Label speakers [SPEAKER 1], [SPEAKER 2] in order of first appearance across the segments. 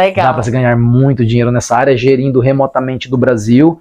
[SPEAKER 1] Legal.
[SPEAKER 2] Dá para se ganhar muito dinheiro nessa área, gerindo remotamente do Brasil.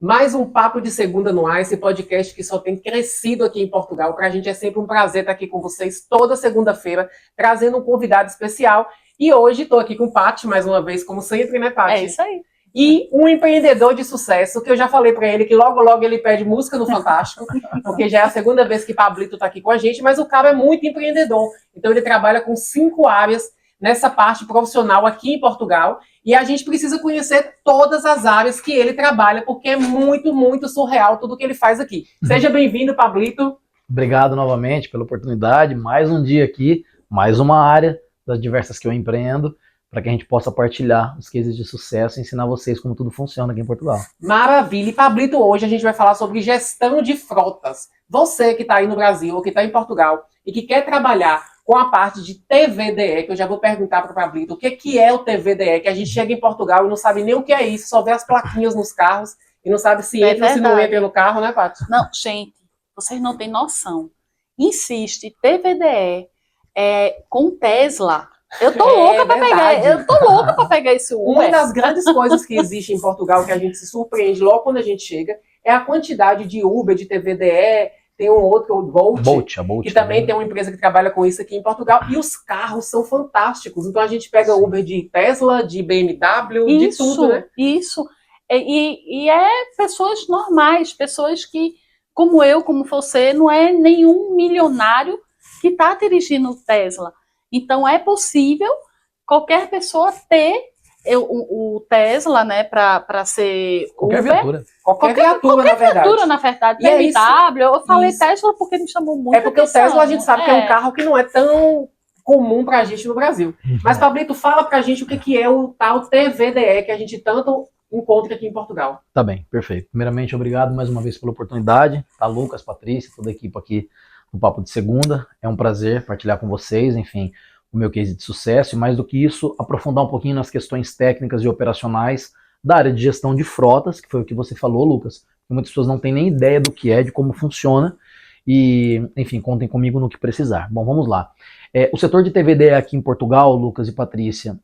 [SPEAKER 3] Mais um Papo de Segunda no Ar, esse podcast que só tem crescido aqui em Portugal. Para a gente é sempre um prazer estar aqui com vocês toda segunda-feira, trazendo um convidado especial. E hoje estou aqui com o Paty, mais uma vez, como sempre, né, Paty?
[SPEAKER 1] É isso aí.
[SPEAKER 3] E um empreendedor de sucesso, que eu já falei para ele que logo, logo ele pede música no Fantástico, porque já é a segunda vez que Pablito está aqui com a gente, mas o cara é muito empreendedor. Então ele trabalha com 5 áreas nessa parte profissional aqui em Portugal. E a gente precisa conhecer todas as áreas que ele trabalha, porque é muito, muito surreal tudo que ele faz aqui. Seja bem-vindo, Pablito.
[SPEAKER 2] Obrigado novamente pela oportunidade. Mais um dia aqui, mais uma área das diversas que eu empreendo, para que a gente possa partilhar os cases de sucesso e ensinar vocês como tudo funciona aqui em Portugal.
[SPEAKER 3] Maravilha. E, Pablito, hoje a gente vai falar sobre gestão de frotas. Você que está aí no Brasil ou que está em Portugal e que quer trabalhar com a parte de TVDE, que eu já vou perguntar para o Pablito o que é o TVDE, que a gente chega em Portugal e não sabe nem o que é isso, só vê as plaquinhas nos carros e não sabe se entra ou se não entra no carro, né, Paty?
[SPEAKER 1] Não, gente, vocês não têm noção. Insiste, TVDE com Tesla. Eu tô louca para pegar. Eu tô louca para pegar esse Uber.
[SPEAKER 3] Uma das grandes coisas que existe em Portugal, que a gente se surpreende logo quando a gente chega, é a quantidade de Uber, de TVDE. Tem um outro, o Bolt,
[SPEAKER 2] A Bolt
[SPEAKER 3] que também tem uma empresa que trabalha com isso aqui em Portugal. E os carros são fantásticos. Então a gente pega Uber de Tesla, de BMW, de tudo, né?
[SPEAKER 1] Isso. E é pessoas normais, pessoas que, como eu, como você, não é nenhum milionário que está dirigindo Tesla. Então é possível qualquer pessoa ter o Tesla, né, para ser
[SPEAKER 2] qualquer
[SPEAKER 1] Uber.
[SPEAKER 2] viatura.
[SPEAKER 3] Qualquer viatura,
[SPEAKER 1] na verdade.
[SPEAKER 3] E é
[SPEAKER 1] BMW, eu falei
[SPEAKER 3] isso.
[SPEAKER 1] Tesla porque me chamou muito
[SPEAKER 3] É porque
[SPEAKER 1] atenção.
[SPEAKER 3] o Tesla a gente sabe que é um carro que não é tão comum pra gente no Brasil. Mas, Pablito, fala pra gente o que é o tal TVDE que a gente tanto encontra aqui em Portugal.
[SPEAKER 2] Tá bem, perfeito. Primeiramente, obrigado mais uma vez pela oportunidade. Tá, Lucas, Patrícia, toda a equipe aqui no Papo de Segunda. É um prazer partilhar com vocês, enfim, o meu case de sucesso. E mais do que isso, aprofundar um pouquinho nas questões técnicas e operacionais da área de gestão de frotas, que foi o que você falou, Lucas. Muitas pessoas não têm nem ideia do que é, de como funciona. E, enfim, contem comigo no que precisar. Bom, vamos lá. O setor de TVDE aqui em Portugal, Lucas e Patrícia,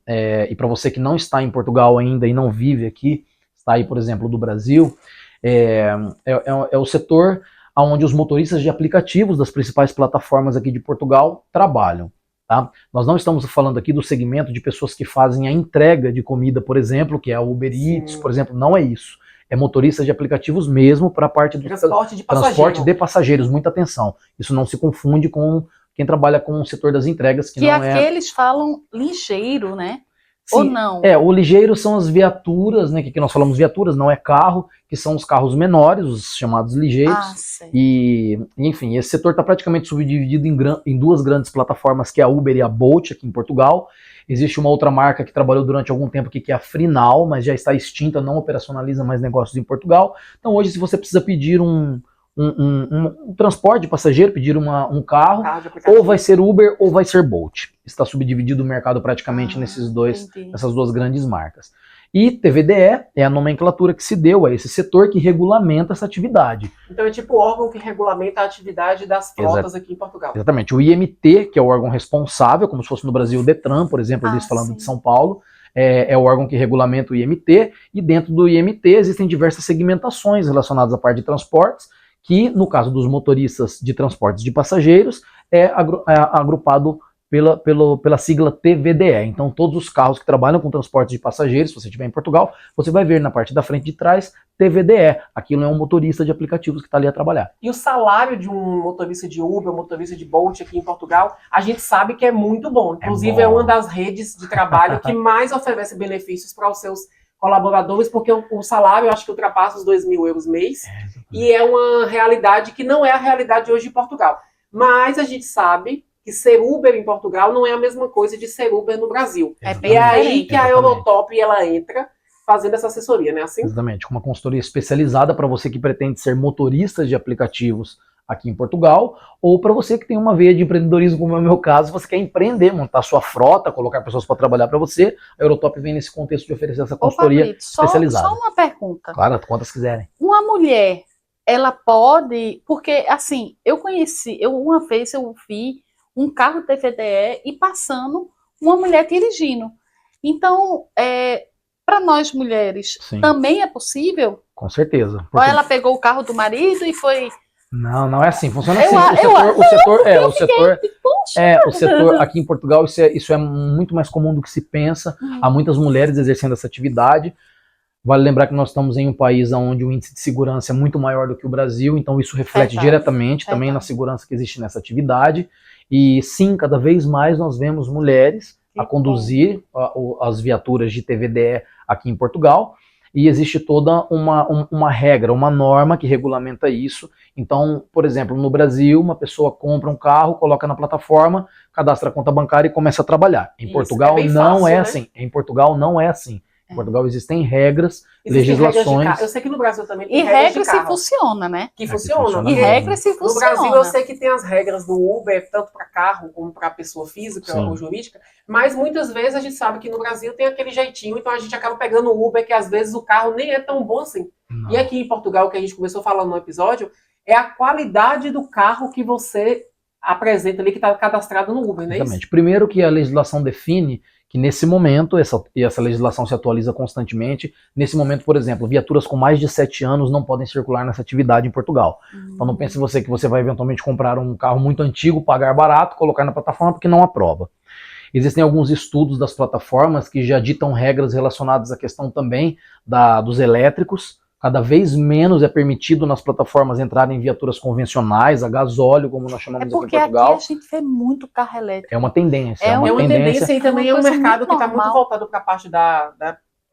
[SPEAKER 2] e para você que não está em Portugal ainda e não vive aqui, está aí, por exemplo, do Brasil, é o setor onde os motoristas de aplicativos das principais plataformas aqui de Portugal trabalham. Tá? Nós não estamos falando aqui do segmento de pessoas que fazem a entrega de comida, por exemplo, que é a Uber Eats, por exemplo, não é isso. É motorista de aplicativos mesmo para a parte do transporte de passageiros. Muita atenção. Isso não se confunde com quem trabalha com o setor das entregas. Que não
[SPEAKER 1] aqueles falam ligeiro, né?
[SPEAKER 2] Sim,
[SPEAKER 1] ou não?
[SPEAKER 2] O ligeiro são as viaturas, né? Que nós falamos viaturas, não é carro, que são os carros menores, os chamados ligeiros. E, enfim, esse setor está praticamente subdividido em 2 grandes plataformas, que é a Uber e a Bolt aqui em Portugal. Existe uma outra marca que trabalhou durante algum tempo aqui, que é a Freenow, mas já está extinta, não operacionaliza mais negócios em Portugal. Então hoje, se você precisa pedir um transporte de passageiro, pedir um carro, ou vai ser Uber ou vai ser Bolt. Está subdividido o mercado praticamente nessas 2 grandes marcas. E TVDE é a nomenclatura que se deu a esse setor que regulamenta essa atividade.
[SPEAKER 3] Então é tipo o órgão que regulamenta a atividade das frotas aqui em Portugal.
[SPEAKER 2] Exatamente. O IMT, que é o órgão responsável, como se fosse no Brasil o Detran, por exemplo, eles falando de São Paulo, é o órgão que regulamenta o IMT, e dentro do IMT existem diversas segmentações relacionadas à parte de transportes, que no caso dos motoristas de transportes de passageiros é agrupado pela sigla TVDE. Então todos os carros que trabalham com transporte de passageiros, se você estiver em Portugal, você vai ver na parte da frente e de trás TVDE. Aquilo é um motorista de aplicativos que está ali a trabalhar.
[SPEAKER 3] E o salário de um motorista de Uber, um motorista de Bolt aqui em Portugal, a gente sabe que é muito bom. Inclusive é uma das redes de trabalho que mais oferece benefícios para os seus colaboradores, porque o salário, eu acho que ultrapassa os 2.000 euros mês, e é uma realidade que não é a realidade hoje em Portugal. Mas a gente sabe que ser Uber em Portugal não é a mesma coisa de ser Uber no Brasil. E é aí que a Eurotop ela entra fazendo essa assessoria, né? Assim?
[SPEAKER 2] Exatamente, uma consultoria especializada para você que pretende ser motorista de aplicativos aqui em Portugal, ou para você que tem uma veia de empreendedorismo, como é o meu caso, você quer empreender, montar sua frota, colocar pessoas para trabalhar para você, a Eurotop vem nesse contexto de oferecer essa consultoria especializada.
[SPEAKER 1] Só uma pergunta.
[SPEAKER 2] Claro, quantas quiserem.
[SPEAKER 1] Uma mulher, ela pode, porque assim, uma vez eu vi um carro TVDE e passando uma mulher dirigindo. Então, para nós mulheres,
[SPEAKER 2] Sim.
[SPEAKER 1] também é possível?
[SPEAKER 2] Com certeza.
[SPEAKER 1] Ou ela pegou o carro do marido e foi...
[SPEAKER 2] Não é assim, funciona assim. O setor aqui em Portugal, isso é muito mais comum do que se pensa. Há muitas mulheres exercendo essa atividade. Vale lembrar que nós estamos em um país onde o índice de segurança é muito maior do que o Brasil, então isso reflete diretamente também na segurança que existe nessa atividade. E sim, cada vez mais nós vemos mulheres a conduzir as viaturas de TVDE aqui em Portugal. E existe toda uma regra, uma norma que regulamenta isso. Então, por exemplo, no Brasil, uma pessoa compra um carro, coloca na plataforma, cadastra a conta bancária e começa a trabalhar. Em Portugal não é assim. Em Portugal não é assim. Em Portugal existem regras, legislações.
[SPEAKER 3] Regras eu sei que no Brasil também tem
[SPEAKER 1] regras se funciona, né?
[SPEAKER 3] Que funciona.
[SPEAKER 1] E regras se funciona.
[SPEAKER 3] No Brasil eu sei que tem as regras do Uber, tanto para carro como para pessoa física ou jurídica, mas muitas vezes a gente sabe que no Brasil tem aquele jeitinho, então a gente acaba pegando o Uber, que às vezes o carro nem é tão bom assim. Não. E aqui em Portugal, que a gente começou falando no episódio, é a qualidade do carro que você apresenta ali, que está cadastrado no Uber, não é
[SPEAKER 2] Exatamente. Isso? Primeiro que a legislação define que nesse momento, essa legislação se atualiza constantemente, nesse momento, por exemplo, viaturas com mais de 7 anos não podem circular nessa atividade em Portugal. Então não pense você que você vai eventualmente comprar um carro muito antigo, pagar barato, colocar na plataforma, porque não aprova. Existem alguns estudos das plataformas que já ditam regras relacionadas à questão também dos elétricos. Cada vez menos é permitido nas plataformas entrarem viaturas convencionais, a gasóleo, como nós chamamos aqui em Portugal.
[SPEAKER 1] Porque aqui a gente vê muito carro elétrico.
[SPEAKER 2] É uma tendência.
[SPEAKER 3] É uma tendência e também é um mercado que está muito voltado para a parte do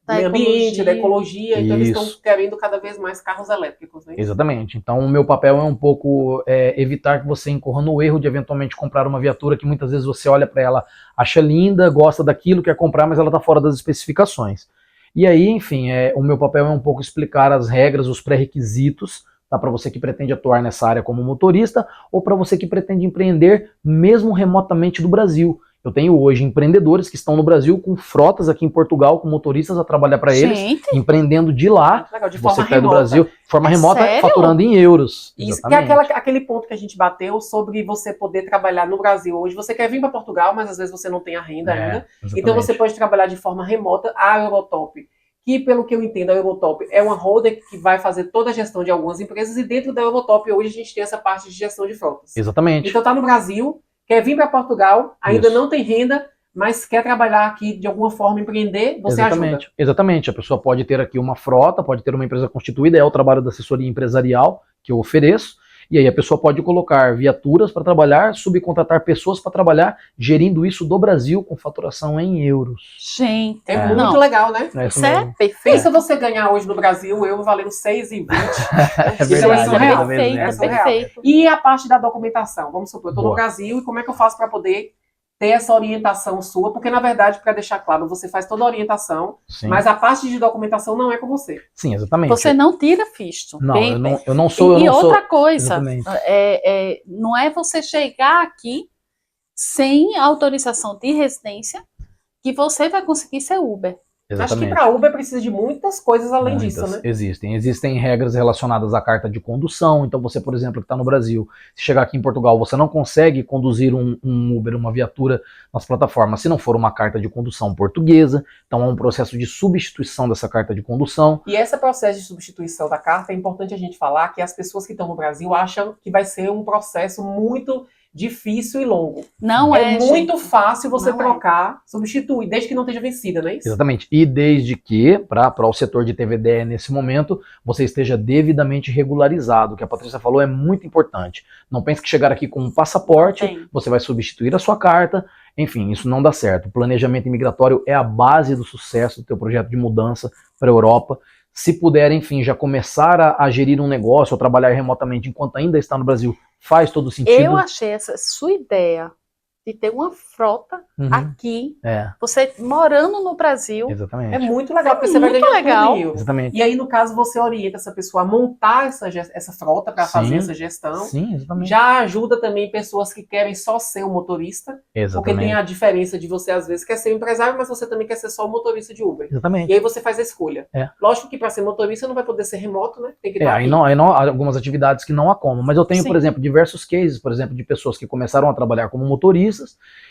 [SPEAKER 3] meio ambiente, da ecologia. Então eles estão querendo cada vez mais carros elétricos. Né?
[SPEAKER 2] Exatamente. Então o meu papel é um pouco evitar que você incorra no erro de eventualmente comprar uma viatura que muitas vezes você olha para ela, acha linda, gosta daquilo, quer comprar, mas ela está fora das especificações. E aí, enfim, o meu papel é um pouco explicar as regras, os pré-requisitos, tá, para você que pretende atuar nessa área como motorista ou para você que pretende empreender mesmo remotamente do Brasil. Eu tenho hoje empreendedores que estão no Brasil com frotas aqui em Portugal, com motoristas a trabalhar para eles, empreendendo de lá,
[SPEAKER 3] de
[SPEAKER 2] você que é do Brasil, de forma remota, faturando em euros.
[SPEAKER 3] Isso, que é aquele ponto que a gente bateu sobre você poder trabalhar no Brasil hoje. Você quer vir para Portugal, mas às vezes você não tem a renda ainda. Exatamente. Então você pode trabalhar de forma remota. A Eurotop, que pelo que eu entendo, a Eurotop é uma holder que vai fazer toda a gestão de algumas empresas e dentro da Eurotop hoje a gente tem essa parte de gestão de frotas.
[SPEAKER 2] Exatamente.
[SPEAKER 3] Então tá no Brasil, quer vir para Portugal, ainda não tem renda, mas quer trabalhar aqui de alguma forma, empreender, você ajuda.
[SPEAKER 2] Exatamente. A pessoa pode ter aqui uma frota, pode ter uma empresa constituída, é o trabalho da assessoria empresarial que eu ofereço. E aí a pessoa pode colocar viaturas para trabalhar, subcontratar pessoas para trabalhar, gerindo isso do Brasil com faturação em euros.
[SPEAKER 1] Gente,
[SPEAKER 3] é muito legal, né?
[SPEAKER 1] Isso é perfeito.
[SPEAKER 3] Pensa você ganhar hoje no Brasil, o euro valendo 6,20.
[SPEAKER 2] É verdade,
[SPEAKER 3] é perfeito. E a parte da documentação? Vamos supor, eu estou no Brasil e como é que eu faço para poder ter essa orientação sua? Porque, na verdade, para deixar claro, você faz toda a orientação, mas a parte de documentação não é com você.
[SPEAKER 2] Sim, exatamente.
[SPEAKER 1] Você não tira visto.
[SPEAKER 2] Não, eu não sou...
[SPEAKER 1] E outra coisa, não é você chegar aqui sem autorização de residência que você vai conseguir ser Uber.
[SPEAKER 2] Exatamente.
[SPEAKER 3] Acho que para Uber precisa de muitas coisas além disso, né?
[SPEAKER 2] Existem regras relacionadas à carta de condução. Então você, por exemplo, que está no Brasil, se chegar aqui em Portugal, você não consegue conduzir um Uber, uma viatura nas plataformas, se não for uma carta de condução portuguesa. Então há um processo de substituição dessa carta de condução.
[SPEAKER 3] E esse processo de substituição da carta, é importante a gente falar que as pessoas que estão no Brasil acham que vai ser um processo muito difícil e longo.
[SPEAKER 1] Não é
[SPEAKER 3] muito fácil você trocar, substituir, desde que não esteja vencida, não é isso?
[SPEAKER 2] Exatamente. E desde que, para o setor de TVDE nesse momento, você esteja devidamente regularizado. O que a Patrícia falou é muito importante. Não pense que chegar aqui com um passaporte, você vai substituir a sua carta. Enfim, isso não dá certo. O planejamento imigratório é a base do sucesso do teu projeto de mudança para a Europa. Se puder, enfim, já começar a gerir um negócio ou trabalhar remotamente enquanto ainda está no Brasil, faz todo sentido.
[SPEAKER 1] Eu achei essa sua ideia de ter uma frota aqui,
[SPEAKER 2] É,
[SPEAKER 1] você morando no Brasil.
[SPEAKER 2] exatamente.
[SPEAKER 3] É muito legal, porque você vai
[SPEAKER 1] muito
[SPEAKER 3] ganhar
[SPEAKER 1] legal.
[SPEAKER 3] tudo em euro.
[SPEAKER 2] Exatamente.
[SPEAKER 3] E aí, no caso, você orienta essa pessoa a montar essa frota para fazer
[SPEAKER 2] Sim.
[SPEAKER 3] essa gestão.
[SPEAKER 2] Sim, exatamente.
[SPEAKER 3] Já ajuda também pessoas que querem só ser um motorista, porque
[SPEAKER 2] Exatamente.
[SPEAKER 3] tem a diferença de você, às vezes, quer ser um empresário, mas você também quer ser só um motorista de Uber.
[SPEAKER 2] Exatamente.
[SPEAKER 3] E aí você faz a escolha.
[SPEAKER 2] É.
[SPEAKER 3] Lógico que para ser motorista não vai poder ser remoto, né? Tem que estar
[SPEAKER 2] Aí
[SPEAKER 3] aqui.
[SPEAKER 2] não, há algumas atividades que não há como. Mas eu tenho,
[SPEAKER 1] Sim.
[SPEAKER 2] por exemplo, diversos cases, por exemplo, de pessoas que começaram a trabalhar como motoristas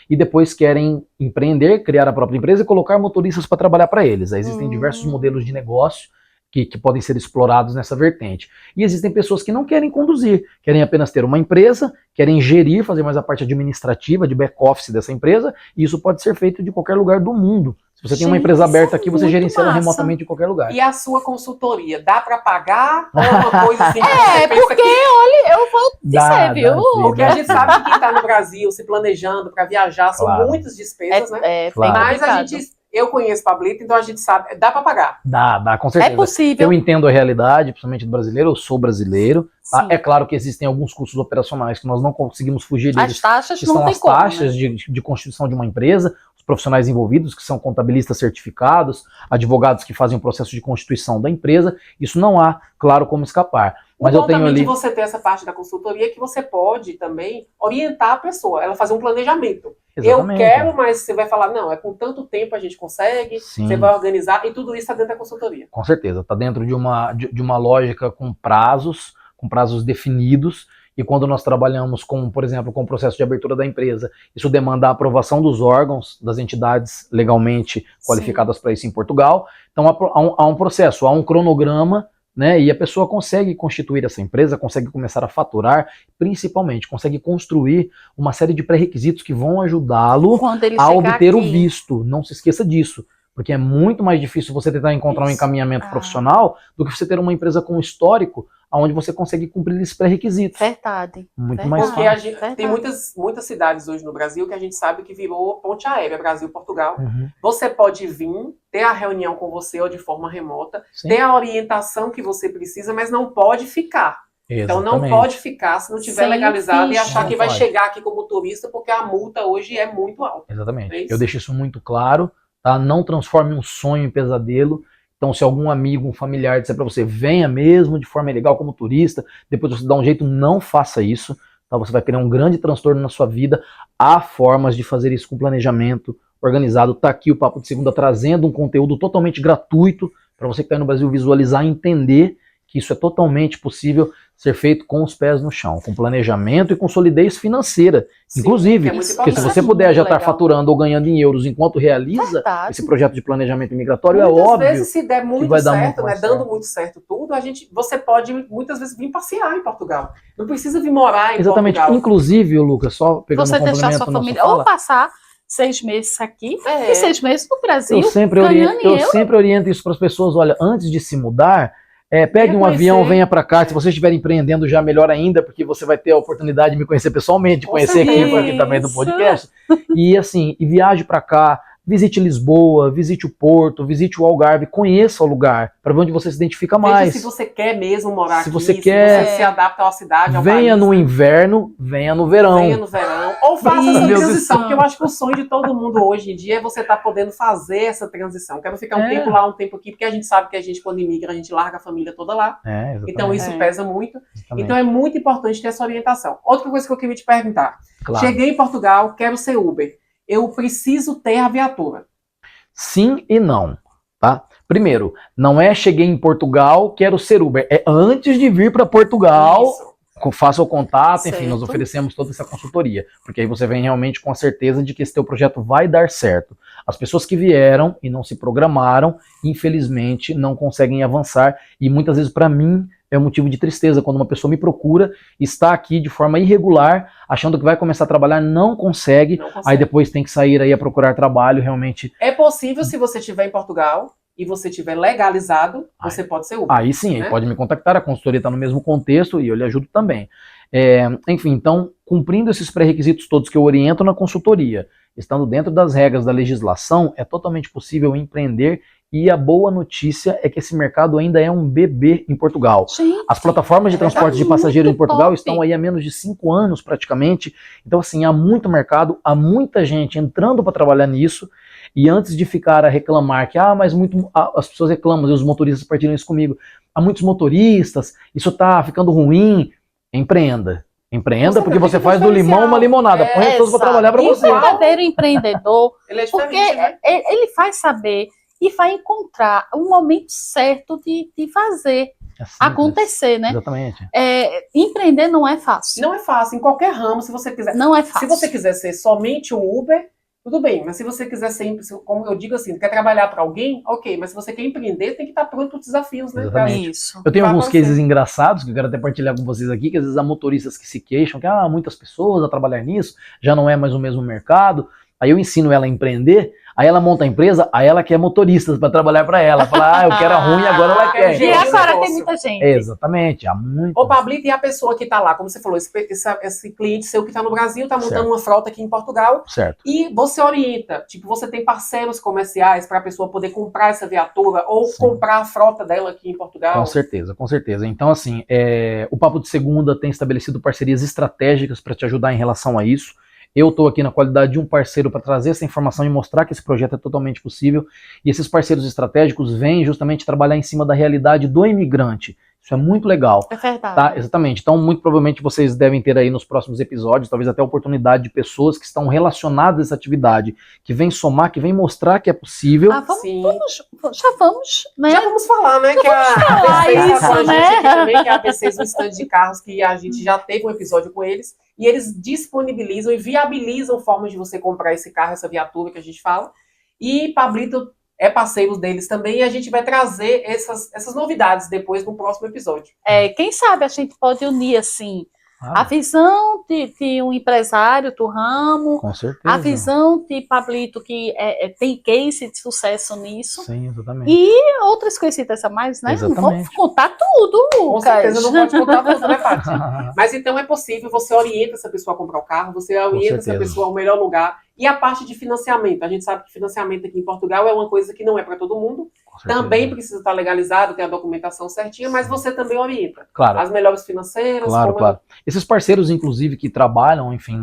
[SPEAKER 2] e depois querem empreender, criar a própria empresa e colocar motoristas para trabalhar para eles. Aí existem diversos modelos de negócio que podem ser explorados nessa vertente. E existem pessoas que não querem conduzir, querem apenas ter uma empresa, querem gerir, fazer mais a parte administrativa, de back-office dessa empresa, e isso pode ser feito de qualquer lugar do mundo. Se você tem uma
[SPEAKER 1] Gente,
[SPEAKER 2] empresa
[SPEAKER 1] isso
[SPEAKER 2] aberta
[SPEAKER 1] é
[SPEAKER 2] aqui, você
[SPEAKER 1] muito
[SPEAKER 2] gerencia ela
[SPEAKER 1] massa.
[SPEAKER 2] remotamente em qualquer lugar.
[SPEAKER 3] E a sua consultoria, dá para pagar? Ou é uma coisa assim que
[SPEAKER 1] É,
[SPEAKER 3] você pensa
[SPEAKER 1] porque,
[SPEAKER 3] que...
[SPEAKER 1] olha, eu vou dizer, viu?
[SPEAKER 2] sim,
[SPEAKER 3] Porque a gente sabe que quem está no Brasil se planejando para viajar são
[SPEAKER 2] Claro.
[SPEAKER 3] muitas despesas, né?
[SPEAKER 1] É
[SPEAKER 2] Claro.
[SPEAKER 1] bem
[SPEAKER 3] Mas a
[SPEAKER 1] complicado.
[SPEAKER 3] gente... Eu conheço Pablito, então a gente sabe, dá para pagar.
[SPEAKER 2] Dá, com certeza.
[SPEAKER 1] É possível.
[SPEAKER 2] Eu entendo a realidade, principalmente do brasileiro, eu sou brasileiro. Tá?
[SPEAKER 1] Sim.
[SPEAKER 2] É claro que existem alguns custos operacionais que nós não conseguimos fugir deles,
[SPEAKER 1] As taxas
[SPEAKER 2] que
[SPEAKER 1] não
[SPEAKER 2] são
[SPEAKER 1] tem
[SPEAKER 2] as
[SPEAKER 1] como,
[SPEAKER 2] taxas
[SPEAKER 1] né?
[SPEAKER 2] de constituição de uma empresa, os profissionais envolvidos, que são contabilistas certificados, advogados que fazem o processo de constituição da empresa. Isso não há, claro, como escapar. Mas
[SPEAKER 3] O
[SPEAKER 2] eu
[SPEAKER 3] bom
[SPEAKER 2] tenho
[SPEAKER 3] também
[SPEAKER 2] ali...
[SPEAKER 3] de você ter essa parte da consultoria é que você pode também orientar a pessoa, ela fazer um planejamento.
[SPEAKER 2] Exatamente.
[SPEAKER 3] Eu quero, mas você vai falar, não, é com tanto tempo a gente consegue,
[SPEAKER 2] Sim.
[SPEAKER 3] você vai organizar, e tudo isso está dentro da consultoria.
[SPEAKER 2] Com certeza, está dentro de uma lógica com prazos definidos, e quando nós trabalhamos com, por exemplo, com o processo de abertura da empresa, isso demanda a aprovação dos órgãos, das entidades legalmente qualificadas para isso em Portugal. Então há um processo, há um cronograma, né, e a pessoa consegue constituir essa empresa, consegue começar a faturar, principalmente consegue construir uma série de pré-requisitos que vão ajudá-lo
[SPEAKER 1] Quando ele
[SPEAKER 2] a
[SPEAKER 1] chegar
[SPEAKER 2] obter o
[SPEAKER 1] aqui.
[SPEAKER 2] visto. Não se esqueça disso, porque é muito mais difícil você tentar encontrar um
[SPEAKER 1] Isso.
[SPEAKER 2] encaminhamento profissional do que você ter uma empresa com histórico onde você consegue cumprir esses pré-requisitos.
[SPEAKER 1] Verdade.
[SPEAKER 2] Muito
[SPEAKER 1] Verdade.
[SPEAKER 2] mais
[SPEAKER 3] Porque a
[SPEAKER 2] fácil.
[SPEAKER 3] gente,
[SPEAKER 1] Verdade.
[SPEAKER 3] tem muitas cidades hoje no Brasil que a gente sabe que virou ponte aérea, Brasil-Portugal.
[SPEAKER 2] Uhum.
[SPEAKER 3] Você pode vir, ter a reunião com você ou de forma remota,
[SPEAKER 2] Sim.
[SPEAKER 3] ter a orientação que você precisa, mas não pode ficar. Então não
[SPEAKER 2] Exatamente.
[SPEAKER 3] pode ficar se não tiver
[SPEAKER 1] Sem
[SPEAKER 3] legalizado e
[SPEAKER 1] ficha.
[SPEAKER 3] achar
[SPEAKER 2] Não
[SPEAKER 3] que vai
[SPEAKER 2] pode.
[SPEAKER 3] chegar aqui como turista, porque a multa hoje é muito alta.
[SPEAKER 2] Exatamente.
[SPEAKER 3] É isso?
[SPEAKER 2] Eu deixo isso muito claro, tá? Não transforme um sonho em pesadelo. Então, se algum amigo, um familiar disser para você, venha mesmo de forma ilegal como turista, depois você dá um jeito, não faça isso. Tá? Você vai criar um grande transtorno na sua vida. Há formas de fazer isso com planejamento organizado. Tá aqui o Papo de Segunda trazendo um conteúdo totalmente gratuito para você que está no Brasil visualizar e entender que isso é totalmente possível ser feito com os pés no chão, com planejamento e com solidez financeira.
[SPEAKER 3] Sim,
[SPEAKER 2] Inclusive,
[SPEAKER 3] que é muito
[SPEAKER 2] porque se
[SPEAKER 3] importante.
[SPEAKER 2] você puder já estar
[SPEAKER 1] Legal.
[SPEAKER 2] faturando ou ganhando em euros enquanto realiza
[SPEAKER 1] Verdade.
[SPEAKER 2] esse projeto de planejamento imigratório,
[SPEAKER 3] Muitas
[SPEAKER 2] é óbvio.
[SPEAKER 3] vezes, se der muito
[SPEAKER 2] vai dar
[SPEAKER 3] certo,
[SPEAKER 2] muito
[SPEAKER 3] né,
[SPEAKER 2] mais
[SPEAKER 3] dando
[SPEAKER 2] certo.
[SPEAKER 3] muito certo tudo, você pode muitas vezes vir passear em Portugal. Não precisa vir morar em
[SPEAKER 2] Exatamente.
[SPEAKER 3] Portugal.
[SPEAKER 2] Inclusive, Lucas, só pegando
[SPEAKER 1] Você
[SPEAKER 2] um
[SPEAKER 1] deixar
[SPEAKER 2] complemento
[SPEAKER 1] sua
[SPEAKER 2] na sua
[SPEAKER 1] família
[SPEAKER 2] fala,
[SPEAKER 1] ou passar 6 meses aqui
[SPEAKER 3] É.
[SPEAKER 1] e 6 meses no Brasil,
[SPEAKER 2] eu sempre
[SPEAKER 1] ganhando em euro.
[SPEAKER 2] oriento isso para as pessoas. Olha, antes de se mudar, pegue
[SPEAKER 3] Venha
[SPEAKER 2] um avião,
[SPEAKER 3] conhecer.
[SPEAKER 2] venha para cá. Se você estiver empreendendo, já melhor ainda, porque você vai ter a oportunidade de me conhecer pessoalmente, de
[SPEAKER 3] Com
[SPEAKER 2] conhecer a equipe
[SPEAKER 3] certeza.
[SPEAKER 2] aqui também do
[SPEAKER 1] Isso.
[SPEAKER 2] podcast. E assim, e viaje para cá, visite Lisboa, visite o Porto, visite o Algarve, conheça o lugar, para ver onde você se identifica
[SPEAKER 3] Veja
[SPEAKER 2] mais.
[SPEAKER 3] se você quer mesmo morar
[SPEAKER 2] Se
[SPEAKER 3] aqui,
[SPEAKER 2] você quer-
[SPEAKER 3] você se adapta à cidade, ao
[SPEAKER 2] Venha
[SPEAKER 3] país,
[SPEAKER 2] no
[SPEAKER 3] né?
[SPEAKER 2] inverno, venha no verão.
[SPEAKER 3] Venha no verão, ou faça
[SPEAKER 2] Meu
[SPEAKER 3] essa
[SPEAKER 2] Deus do
[SPEAKER 3] transição,
[SPEAKER 1] céu.
[SPEAKER 3] porque eu acho que o sonho de todo mundo hoje em dia é você estar podendo fazer essa transição. Quero ficar um
[SPEAKER 2] É.
[SPEAKER 3] tempo lá, um tempo aqui, porque a gente sabe que a gente, quando imigra, a gente larga a família toda lá.
[SPEAKER 2] Exatamente.
[SPEAKER 3] Então isso
[SPEAKER 1] É.
[SPEAKER 3] pesa muito.
[SPEAKER 2] Exatamente.
[SPEAKER 3] Então é muito importante ter essa orientação. Outra coisa que eu queria te perguntar.
[SPEAKER 2] Claro.
[SPEAKER 3] Cheguei em Portugal, quero ser Uber. Eu preciso ter a viatura.
[SPEAKER 2] Sim e não, tá? Primeiro, não é cheguei em Portugal, quero ser Uber. É antes de vir para Portugal,
[SPEAKER 3] Isso.
[SPEAKER 2] faça o contato, enfim, nós
[SPEAKER 1] Certo.
[SPEAKER 2] oferecemos toda essa consultoria, porque aí você vem realmente com a certeza de que esse teu projeto vai dar certo. As pessoas que vieram e não se programaram, infelizmente, não conseguem avançar, e muitas vezes para mim é um motivo de tristeza quando uma pessoa me procura, está aqui de forma irregular, achando que vai começar a trabalhar, não consegue,
[SPEAKER 3] Não consegue.
[SPEAKER 2] aí depois tem que sair aí a procurar trabalho, realmente.
[SPEAKER 3] É possível, se você estiver em Portugal e você estiver legalizado, você pode ser Uber.
[SPEAKER 2] Aí sim,
[SPEAKER 3] né?
[SPEAKER 2] aí pode me contactar, a consultoria está no mesmo contexto e eu lhe ajudo também. Enfim, então, cumprindo esses pré-requisitos todos que eu oriento na consultoria, estando dentro das regras da legislação, é totalmente possível empreender e a boa notícia é que esse mercado ainda é um bebê em Portugal.
[SPEAKER 1] Gente,
[SPEAKER 2] As plataformas de transporte de passageiros em Portugal
[SPEAKER 1] top.
[SPEAKER 2] estão aí há menos de 5 anos praticamente. Então, assim, há muito mercado, há muita gente entrando para trabalhar nisso. E antes de ficar a reclamar que, mas as pessoas reclamam, e os motoristas partilham isso comigo, há muitos motoristas, isso está ficando ruim, empreenda. Empreenda porque você faz do limão uma limonada. Põe as pessoas para trabalhar para
[SPEAKER 1] E
[SPEAKER 2] você.
[SPEAKER 1] o verdadeiro empreendedor,
[SPEAKER 3] Ele é
[SPEAKER 1] porque
[SPEAKER 3] diferente, né?
[SPEAKER 1] ele vai saber e vai encontrar o momento certo de fazer
[SPEAKER 2] É simples.
[SPEAKER 1] acontecer, né?
[SPEAKER 2] Exatamente.
[SPEAKER 1] Empreender não é fácil.
[SPEAKER 3] Não é fácil, em qualquer ramo, se você quiser.
[SPEAKER 1] Não é
[SPEAKER 3] Se
[SPEAKER 1] fácil.
[SPEAKER 3] você quiser ser somente um Uber, tudo bem, mas se você quiser sempre, como eu digo assim, quer trabalhar para alguém, ok, mas se você quer empreender, tem que estar pronto para os desafios, né?
[SPEAKER 2] Exatamente.
[SPEAKER 1] Isso.
[SPEAKER 2] Eu tenho
[SPEAKER 3] Vai
[SPEAKER 2] alguns
[SPEAKER 3] acontecer.
[SPEAKER 2] cases engraçados que eu quero até partilhar com vocês aqui, que às vezes há motoristas que se queixam que muitas pessoas a trabalhar nisso, já não é mais o mesmo mercado. Aí eu ensino ela a empreender, aí ela monta a empresa, aí ela quer motoristas para trabalhar para ela. Fala, eu quero a ruim, agora ela quer.
[SPEAKER 1] E
[SPEAKER 3] Esse
[SPEAKER 1] agora
[SPEAKER 3] negócio.
[SPEAKER 1] tem muita gente.
[SPEAKER 2] Exatamente, há muito.
[SPEAKER 3] Ô, Pablito, e a pessoa que está lá, como você falou, esse cliente seu que está no Brasil, está montando
[SPEAKER 2] Certo.
[SPEAKER 3] uma frota aqui em Portugal,
[SPEAKER 2] Certo.
[SPEAKER 3] e você orienta, tipo, você tem parceiros comerciais para a pessoa poder comprar essa viatura ou
[SPEAKER 2] Sim.
[SPEAKER 3] comprar a frota dela aqui em Portugal?
[SPEAKER 2] Com certeza, com certeza. Então, assim, o Papo de Segunda tem estabelecido parcerias estratégicas para te ajudar em relação a isso. Eu estou aqui na qualidade de um parceiro para trazer essa informação e mostrar que esse projeto é totalmente possível. E esses parceiros estratégicos vêm justamente trabalhar em cima da realidade do imigrante. Isso é muito legal.
[SPEAKER 1] É verdade.
[SPEAKER 2] Tá? Exatamente. Então, muito provavelmente vocês devem ter aí nos próximos episódios, talvez até a oportunidade de pessoas que estão relacionadas a essa atividade, que vêm somar, que vêm mostrar que é possível.
[SPEAKER 3] Sim.
[SPEAKER 1] Já vamos, né?
[SPEAKER 3] Já vamos falar, né? Que a
[SPEAKER 1] falar
[SPEAKER 3] B6 tá
[SPEAKER 1] isso,
[SPEAKER 3] com a gente
[SPEAKER 1] né?
[SPEAKER 3] aqui também, que é a B6, um stand de carros, que a gente já teve um episódio com eles, e eles disponibilizam e viabilizam formas de você comprar esse carro, essa viatura que a gente fala. E Pablito é parceiro deles também, e a gente vai trazer essas novidades depois no próximo episódio.
[SPEAKER 1] Quem sabe a gente pode unir, assim, a
[SPEAKER 2] Ah,
[SPEAKER 1] visão de um empresário do ramo,
[SPEAKER 2] com certeza.
[SPEAKER 1] a visão de Pablito, que tem case de sucesso nisso,
[SPEAKER 2] Sim, exatamente.
[SPEAKER 1] e outras coisitas a mais, né? Não vamos
[SPEAKER 2] Exatamente.
[SPEAKER 1] contar tudo,
[SPEAKER 3] Com
[SPEAKER 1] Lucas.
[SPEAKER 3] certeza não pode contar tudo, né, Paty? Mas então é possível, você orienta essa pessoa a comprar o carro, você orienta essa
[SPEAKER 2] certeza.
[SPEAKER 3] pessoa ao melhor lugar. E a parte de financiamento, a gente sabe que financiamento aqui em Portugal é uma coisa que não é para todo mundo,
[SPEAKER 2] Com certeza.
[SPEAKER 3] também precisa estar legalizado, ter a documentação certinha, mas você também orienta.
[SPEAKER 2] Claro.
[SPEAKER 3] As melhores financeiras.
[SPEAKER 2] Claro,
[SPEAKER 3] como
[SPEAKER 2] claro. Esses parceiros, inclusive, que trabalham, enfim,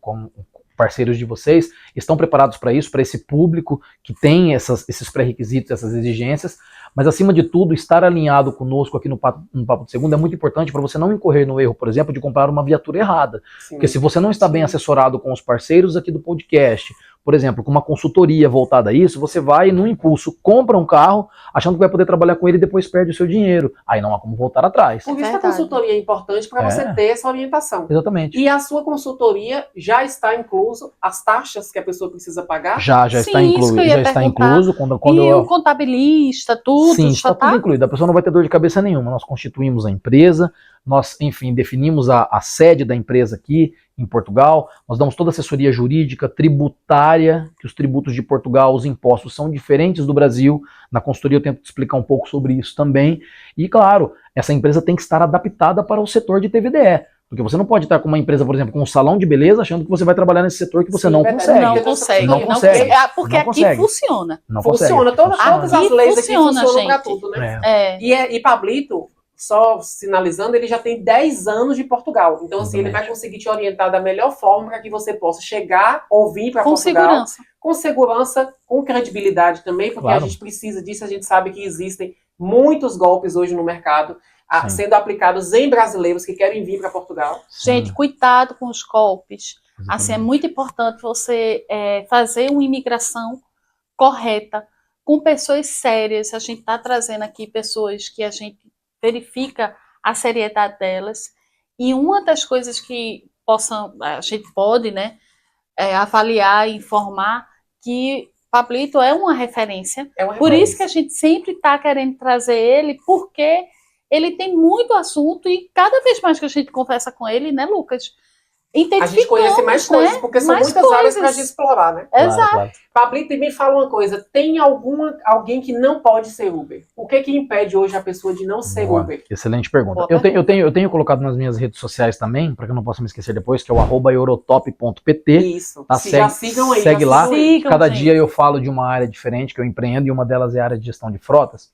[SPEAKER 2] como parceiros de vocês, estão preparados para isso, para esse público que tem esses pré-requisitos, essas exigências, mas, acima de tudo, estar alinhado conosco aqui no Papo de Segunda é muito importante para você não incorrer no erro, por exemplo, de comprar uma viatura errada.
[SPEAKER 3] Sim.
[SPEAKER 2] Porque se você não está bem
[SPEAKER 3] Sim.
[SPEAKER 2] assessorado com os parceiros aqui do podcast, por exemplo, com uma consultoria voltada a isso, você vai, no impulso, compra um carro, achando que vai poder trabalhar com ele e depois perde o seu dinheiro. Aí não há como voltar atrás.
[SPEAKER 3] Por isso que a
[SPEAKER 1] Verdade.
[SPEAKER 3] consultoria é importante para você ter essa orientação.
[SPEAKER 2] Exatamente.
[SPEAKER 3] E a sua consultoria já está incluso as taxas que a pessoa precisa pagar?
[SPEAKER 2] Já
[SPEAKER 1] Sim,
[SPEAKER 2] está
[SPEAKER 1] isso que eu ia
[SPEAKER 2] já está
[SPEAKER 1] perguntar.
[SPEAKER 2] incluso. Quando
[SPEAKER 1] E
[SPEAKER 2] eu...
[SPEAKER 1] o contabilista, tudo,
[SPEAKER 2] Sim,
[SPEAKER 1] já
[SPEAKER 2] está
[SPEAKER 1] tá?
[SPEAKER 2] tudo incluído. A pessoa não vai ter dor de cabeça nenhuma. Nós constituímos a empresa, nós, enfim, definimos a sede da empresa aqui em Portugal, nós damos toda a assessoria jurídica, tributária, que os tributos de Portugal, os impostos são diferentes do Brasil. Na consultoria eu tento te explicar um pouco sobre isso também. E, claro, essa empresa tem que estar adaptada para o setor de TVDE. Porque você não pode estar com uma empresa, por exemplo, com um salão de beleza, achando que você vai trabalhar nesse setor que você
[SPEAKER 3] Sim,
[SPEAKER 2] não
[SPEAKER 3] verdade.
[SPEAKER 2] consegue.
[SPEAKER 1] Não consegue.
[SPEAKER 2] Não consegue.
[SPEAKER 1] Porque
[SPEAKER 2] Não
[SPEAKER 1] aqui
[SPEAKER 2] consegue.
[SPEAKER 1] funciona.
[SPEAKER 2] Não
[SPEAKER 3] Funciona,
[SPEAKER 2] consegue.
[SPEAKER 3] todas as
[SPEAKER 1] Aqui
[SPEAKER 3] leis aqui
[SPEAKER 1] funciona,
[SPEAKER 3] funcionam para
[SPEAKER 1] gente.
[SPEAKER 3] tudo, né?
[SPEAKER 2] É.
[SPEAKER 3] E Pablito, só sinalizando, ele já tem 10 anos de Portugal. Então, assim, ele vai
[SPEAKER 2] Exatamente.
[SPEAKER 3] conseguir te orientar da melhor forma para que você possa chegar ou vir para
[SPEAKER 1] Com
[SPEAKER 3] Portugal.
[SPEAKER 1] segurança.
[SPEAKER 3] Com segurança, com credibilidade também, porque
[SPEAKER 2] Claro.
[SPEAKER 3] a gente precisa disso, a gente sabe que existem muitos golpes hoje no mercado,
[SPEAKER 2] Sim.
[SPEAKER 3] sendo aplicados em brasileiros que querem vir para Portugal.
[SPEAKER 1] Gente, cuidado com os golpes.
[SPEAKER 2] Exatamente.
[SPEAKER 1] Assim, é muito importante você fazer uma imigração correta, com pessoas sérias. A gente está trazendo aqui pessoas que a gente verifica a seriedade delas. E uma das coisas que a gente pode, né, avaliar e informar que Pablito é uma referência.
[SPEAKER 3] É uma
[SPEAKER 1] Por
[SPEAKER 3] referência.
[SPEAKER 1] isso que a gente sempre está querendo trazer ele, porque ele tem muito assunto e cada vez mais que a gente conversa com ele, né, Lucas?
[SPEAKER 3] A gente conhece mais coisas,
[SPEAKER 1] né?
[SPEAKER 3] porque são
[SPEAKER 1] Mais
[SPEAKER 3] muitas áreas
[SPEAKER 1] coisas.
[SPEAKER 3] para a gente explorar, né?
[SPEAKER 1] Exato.
[SPEAKER 2] Claro.
[SPEAKER 3] Pablito, e me fala uma coisa, tem alguém que não pode ser Uber? O que impede hoje a pessoa de não ser
[SPEAKER 2] Boa,
[SPEAKER 3] Uber?
[SPEAKER 2] excelente pergunta.
[SPEAKER 1] Boa
[SPEAKER 2] Eu tenho colocado nas minhas redes sociais também, para que eu não possa me esquecer depois, que é o @eurotop.pt.
[SPEAKER 3] Isso.
[SPEAKER 2] Tá,
[SPEAKER 3] Já sigam aí.
[SPEAKER 2] segue
[SPEAKER 3] já
[SPEAKER 2] lá.
[SPEAKER 3] sigam aí.
[SPEAKER 1] Sigam,
[SPEAKER 2] Cada
[SPEAKER 1] gente.
[SPEAKER 2] dia eu falo de uma área diferente que eu empreendo, e uma delas é a área de gestão de frotas.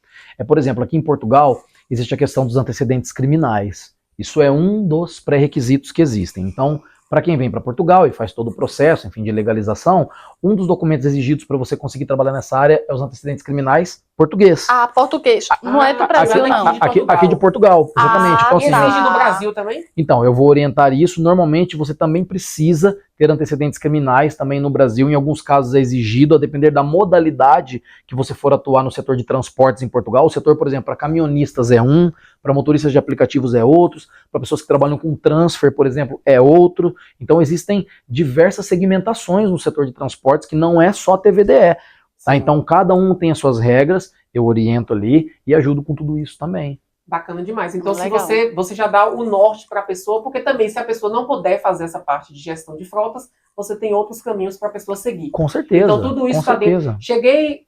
[SPEAKER 2] Por exemplo, aqui em Portugal, existe a questão dos antecedentes criminais. Isso é um dos pré-requisitos que existem. Então, para quem vem para Portugal e faz todo o processo, enfim, de legalização, um dos documentos exigidos para você conseguir trabalhar nessa área é os antecedentes criminais português.
[SPEAKER 1] Ah, português. Não é do Brasil, não.
[SPEAKER 2] Aqui de Portugal, exatamente. Então,
[SPEAKER 3] E
[SPEAKER 2] assim,
[SPEAKER 3] exige do Brasil também?
[SPEAKER 2] então, eu vou orientar isso. Normalmente, você também precisa ter antecedentes criminais também no Brasil. Em alguns casos é exigido, a depender da modalidade que você for atuar no setor de transportes em Portugal. O setor, por exemplo, para caminhonistas é um, para motoristas de aplicativos é outro, para pessoas que trabalham com transfer, por exemplo, é outro. Então, existem diversas segmentações no setor de transportes que não é só TVDE. Tá? Então, cada um tem as suas regras, eu oriento ali e ajudo com tudo isso também.
[SPEAKER 3] Bacana demais. Então, se
[SPEAKER 1] Legal.
[SPEAKER 3] você já dá o norte para a pessoa, porque também se a pessoa não puder fazer essa parte de gestão de frotas, você tem outros caminhos para a pessoa seguir.
[SPEAKER 2] Com certeza.
[SPEAKER 3] Então, tudo isso está dentro. Cheguei,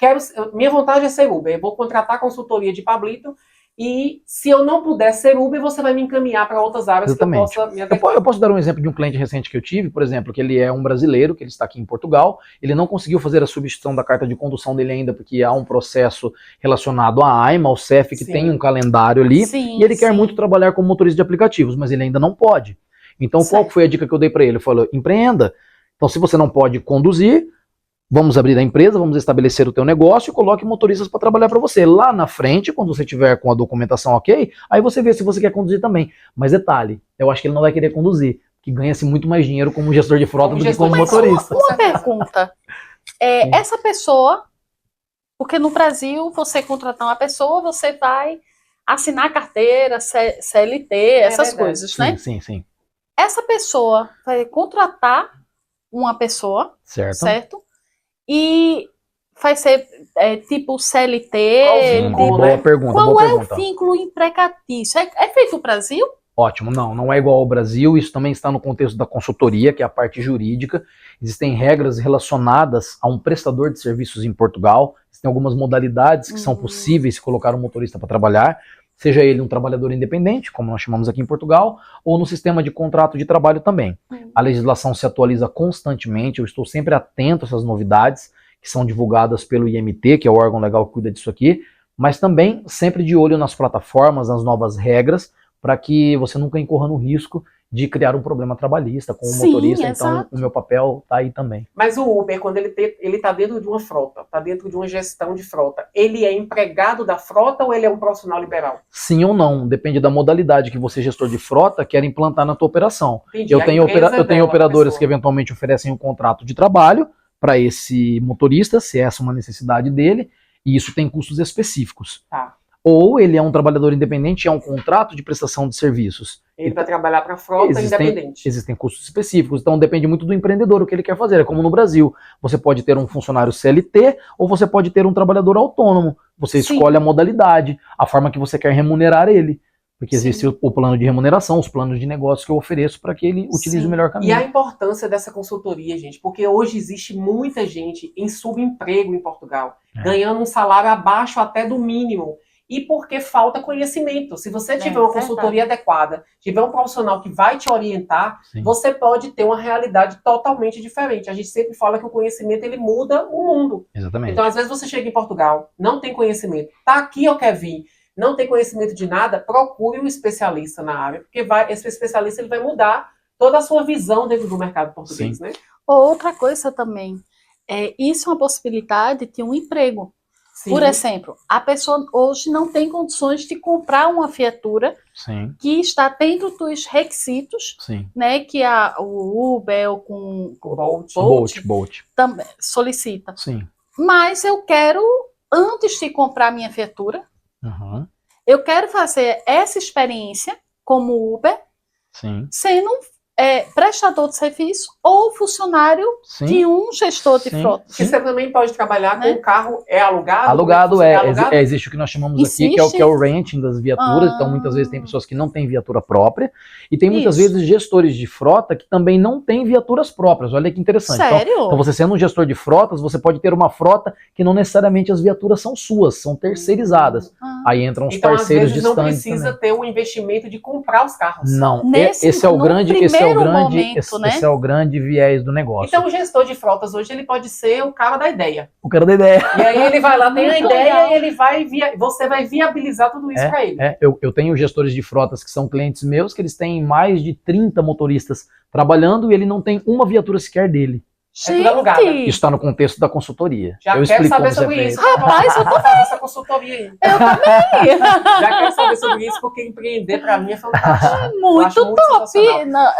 [SPEAKER 3] minha vontade é ser Uber. Eu vou contratar a consultoria de Pablito e se eu não puder ser Uber, você vai me encaminhar para outras áreas.
[SPEAKER 2] Exatamente.
[SPEAKER 3] Que eu possa me adequar.
[SPEAKER 2] Eu posso dar um exemplo de um cliente recente que eu tive, por exemplo, que ele é um brasileiro, que ele está aqui em Portugal, ele não conseguiu fazer a substituição da carta de condução dele ainda, porque há um processo relacionado à AIMA, ao CEF, que
[SPEAKER 3] Sim.
[SPEAKER 2] tem um calendário ali,
[SPEAKER 1] Sim,
[SPEAKER 2] e ele quer
[SPEAKER 1] sim.
[SPEAKER 2] muito trabalhar como motorista de aplicativos, mas ele ainda não pode. Então, qual
[SPEAKER 1] Certo.
[SPEAKER 2] foi a dica que eu dei para ele? Eu falei, empreenda. Então, se você não pode conduzir, vamos abrir a empresa, vamos estabelecer o teu negócio e coloque motoristas para trabalhar para você. Lá na frente, quando você tiver com a documentação ok, aí você vê se você quer conduzir também. Mas detalhe, eu acho que ele não vai querer conduzir, que ganha-se muito mais dinheiro como gestor de frota
[SPEAKER 3] Como
[SPEAKER 2] do que
[SPEAKER 3] gestor
[SPEAKER 2] como
[SPEAKER 3] de frota.
[SPEAKER 2] motorista.
[SPEAKER 1] Uma pergunta. Essa pessoa, porque no Brasil, você contratar uma pessoa, você vai assinar carteira, CLT, essas
[SPEAKER 3] verdade.
[SPEAKER 1] coisas, né?
[SPEAKER 2] Sim.
[SPEAKER 1] Essa pessoa vai contratar uma pessoa,
[SPEAKER 2] Certo.
[SPEAKER 1] certo? E vai ser tipo CLT.
[SPEAKER 3] Qual o vínculo,
[SPEAKER 1] tipo,
[SPEAKER 2] Boa pergunta,
[SPEAKER 1] qual
[SPEAKER 2] boa
[SPEAKER 1] é
[SPEAKER 2] pergunta.
[SPEAKER 1] o vínculo empregatício? É feito no Brasil?
[SPEAKER 2] Ótimo, não é igual ao Brasil, isso também está no contexto da consultoria, que é a parte jurídica. Existem regras relacionadas a um prestador de serviços em Portugal, existem algumas modalidades que são possíveis se colocar um motorista para trabalhar, seja ele um trabalhador independente, como nós chamamos aqui em Portugal, ou no sistema de contrato de trabalho também. A legislação se atualiza constantemente, eu estou sempre atento a essas novidades, que são divulgadas pelo IMT, que é o órgão legal que cuida disso aqui, mas também sempre de olho nas plataformas, nas novas regras, para que você nunca incorra no risco de criar um problema trabalhista com o
[SPEAKER 1] Sim,
[SPEAKER 2] motorista. Então,
[SPEAKER 1] exato.
[SPEAKER 2] o meu papel está aí também.
[SPEAKER 3] Mas o Uber, quando ele está dentro de uma frota, está dentro de uma gestão de frota, ele é empregado da frota ou ele é um profissional liberal?
[SPEAKER 2] Sim ou não, depende da modalidade que você, gestor de frota, quer implantar na tua operação.
[SPEAKER 3] Entendi.
[SPEAKER 2] Eu tenho
[SPEAKER 3] dela,
[SPEAKER 2] operadoras
[SPEAKER 3] pessoa.
[SPEAKER 2] que eventualmente oferecem um contrato de trabalho para esse motorista, se essa é uma necessidade dele, e isso tem custos específicos.
[SPEAKER 3] Tá.
[SPEAKER 2] Ou ele é um trabalhador independente e é um contrato de prestação de serviços.
[SPEAKER 3] Ele vai trabalhar para a frota independente.
[SPEAKER 2] Existem custos específicos, então depende muito do empreendedor, o que ele quer fazer. É como no Brasil, você pode ter um funcionário CLT ou você pode ter um trabalhador autônomo. Você
[SPEAKER 1] Sim.
[SPEAKER 2] escolhe a modalidade, a forma que você quer remunerar ele. Porque
[SPEAKER 1] Sim.
[SPEAKER 2] existe o plano de remuneração, os planos de negócio que eu ofereço para que ele utilize
[SPEAKER 1] Sim.
[SPEAKER 2] o melhor caminho.
[SPEAKER 3] E a importância dessa consultoria, gente, porque hoje existe muita gente em subemprego em Portugal, ganhando um salário abaixo até do mínimo. E porque falta conhecimento. Se você tiver uma consultoria adequada, tiver um profissional que vai te orientar,
[SPEAKER 2] Sim.
[SPEAKER 3] você pode ter uma realidade totalmente diferente. A gente sempre fala que o conhecimento ele muda o mundo.
[SPEAKER 2] Exatamente.
[SPEAKER 3] Então, às vezes você chega em Portugal, não tem conhecimento, tá aqui ou quer vir, não tem conhecimento de nada, procure um especialista na área, porque esse especialista ele vai mudar toda a sua visão dentro do mercado português, né?
[SPEAKER 1] Outra coisa também, isso é uma possibilidade de um emprego.
[SPEAKER 3] Sim.
[SPEAKER 1] Por exemplo, a pessoa hoje não tem condições de comprar uma viatura
[SPEAKER 2] Sim.
[SPEAKER 1] que está dentro dos requisitos,
[SPEAKER 2] Sim.
[SPEAKER 1] né, que o Uber ou com
[SPEAKER 2] Bolt.
[SPEAKER 1] também solicita.
[SPEAKER 2] Sim.
[SPEAKER 1] Mas eu quero, antes de comprar minha viatura,
[SPEAKER 2] Uhum.
[SPEAKER 1] eu quero fazer essa experiência como Uber,
[SPEAKER 2] Sim.
[SPEAKER 1] sendo prestador de serviço ou funcionário
[SPEAKER 2] Sim.
[SPEAKER 1] de um gestor de
[SPEAKER 2] Sim.
[SPEAKER 1] frota.
[SPEAKER 3] Porque você também pode trabalhar
[SPEAKER 1] Né?
[SPEAKER 3] com o carro, alugado?
[SPEAKER 2] Alugado
[SPEAKER 3] Alugado?
[SPEAKER 2] existe o que nós chamamos aqui, que é o renting das viaturas. Então, muitas vezes tem pessoas que não têm viatura própria e tem muitas
[SPEAKER 1] Isso.
[SPEAKER 2] vezes gestores de frota que também não têm viaturas próprias. Olha que interessante.
[SPEAKER 1] Sério?
[SPEAKER 2] Então, você sendo um gestor de frotas, você pode ter uma frota que não necessariamente as viaturas são suas, são terceirizadas. Aí entram os
[SPEAKER 3] Então, às
[SPEAKER 2] parceiros
[SPEAKER 3] vezes, não
[SPEAKER 2] distantes
[SPEAKER 3] precisa
[SPEAKER 2] também.
[SPEAKER 3] ter o investimento de comprar os carros.
[SPEAKER 2] Não,
[SPEAKER 1] Nesse-
[SPEAKER 2] esse é o
[SPEAKER 1] no
[SPEAKER 2] grande
[SPEAKER 1] primeiro momento, né?
[SPEAKER 2] esse é o grande viés do negócio.
[SPEAKER 3] Então, o gestor de frotas hoje, ele pode ser o cara da ideia.
[SPEAKER 2] O cara da ideia.
[SPEAKER 3] E aí ele vai lá, tem a
[SPEAKER 1] Muito
[SPEAKER 3] ideia
[SPEAKER 1] legal.
[SPEAKER 3] e ele vai você vai viabilizar tudo isso para ele.
[SPEAKER 2] Eu tenho gestores de frotas que são clientes meus, que eles têm mais de 30 motoristas trabalhando e ele não tem uma viatura sequer dele.
[SPEAKER 3] tudo alugado.
[SPEAKER 1] Gente,
[SPEAKER 2] Isso está no contexto da consultoria.
[SPEAKER 3] Já
[SPEAKER 2] eu
[SPEAKER 3] quero
[SPEAKER 2] explico
[SPEAKER 3] saber
[SPEAKER 2] como
[SPEAKER 3] sobre
[SPEAKER 2] você fez.
[SPEAKER 3] isso.
[SPEAKER 1] Rapaz, eu
[SPEAKER 3] fazer essa consultoria aí.
[SPEAKER 1] eu também.
[SPEAKER 3] Já quero saber sobre isso, porque empreender para mim é fantástico. Eu
[SPEAKER 1] Muito
[SPEAKER 3] acho muito sensacional.
[SPEAKER 1] top. Não,